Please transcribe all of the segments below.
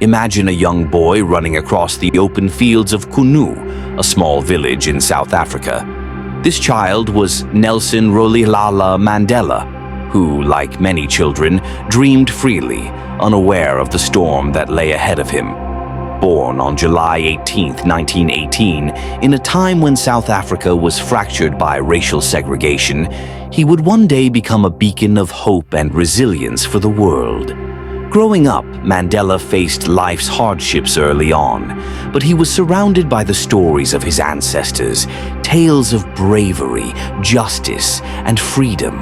Imagine a young boy running across the open fields of Kunu, a small village in South Africa. This child was Nelson Mandela, who, like many children, dreamed freely, unaware of the storm that lay ahead of him. Born on July 18, 1918, in a time when South Africa was fractured by racial segregation, he would one day become a beacon of hope and resilience for the world. Growing up, Mandela faced life's hardships early on, but he was surrounded by the stories of his ancestors, tales of bravery, justice, and freedom.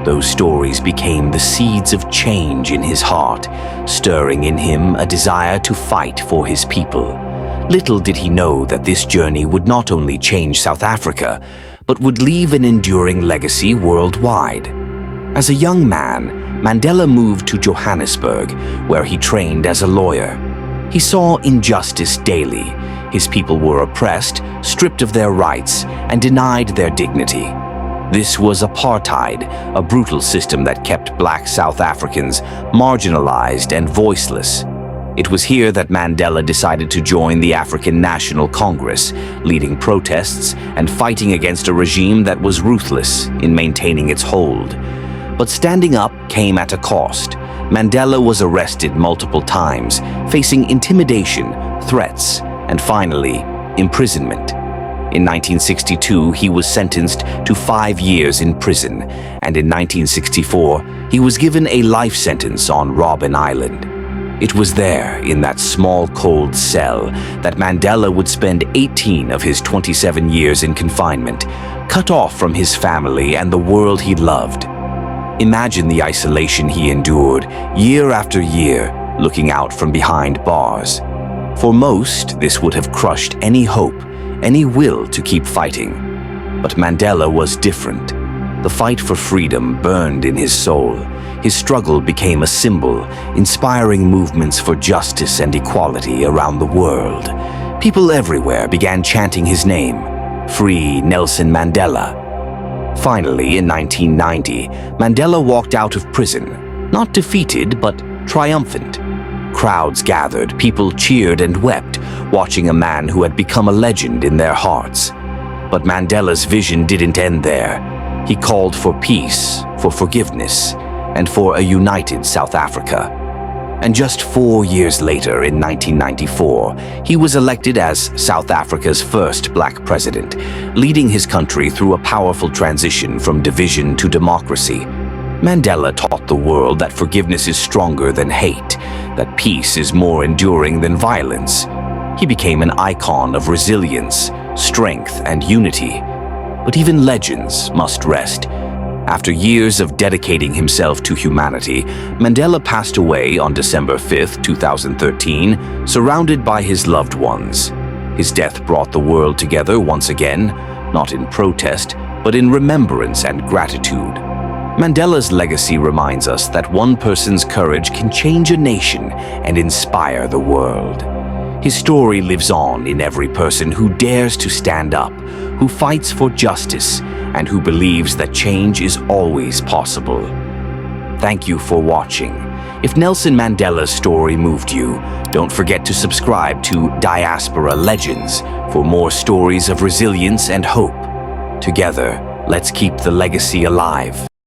Those stories became the seeds of change in his heart, stirring in him a desire to fight for his people. Little did he know that this journey would not only change South Africa, but would leave an enduring legacy worldwide. As a young man, Mandela moved to Johannesburg, where he trained as a lawyer. He saw injustice daily. His people were oppressed, stripped of their rights, and denied their dignity. This was apartheid, a brutal system that kept black South Africans marginalized and voiceless. It was here that Mandela decided to join the African National Congress, leading protests and fighting against a regime that was ruthless in maintaining its hold. But standing up came at a cost. Mandela was arrested multiple times, facing intimidation, threats, and finally, imprisonment. In 1962, he was sentenced to 5 years in prison, and in 1964, he was given a life sentence on Robben Island. It was there, in that small, cold cell, that Mandela would spend 18 of his 27 years in confinement, cut off from his family and the world he loved. Imagine the isolation he endured, year after year, looking out from behind bars. For most, this would have crushed any hope, any will to keep fighting. But Mandela was different. The fight for freedom burned in his soul. His struggle became a symbol, inspiring movements for justice and equality around the world. People everywhere began chanting his name, "Free Nelson Mandela." Finally, in 1990, Mandela walked out of prison, not defeated, but triumphant. Crowds gathered, people cheered and wept, watching a man who had become a legend in their hearts. But Mandela's vision didn't end there. He called for peace, for forgiveness, and for a united South Africa. And just 4 years later, in 1994, he was elected as South Africa's first black president, leading his country through a powerful transition from division to democracy. Mandela taught the world that forgiveness is stronger than hate, that peace is more enduring than violence. He became an icon of resilience, strength, and unity. But even legends must rest. After years of dedicating himself to humanity, Mandela passed away on December 5, 2013, surrounded by his loved ones. His death brought the world together once again, not in protest, but in remembrance and gratitude. Mandela's legacy reminds us that one person's courage can change a nation and inspire the world. His story lives on in every person who dares to stand up, who fights for justice, and who believes that change is always possible. Thank you for watching. If Nelson Mandela's story moved you, don't forget to subscribe to Diaspora Legends for more stories of resilience and hope. Together, let's keep the legacy alive.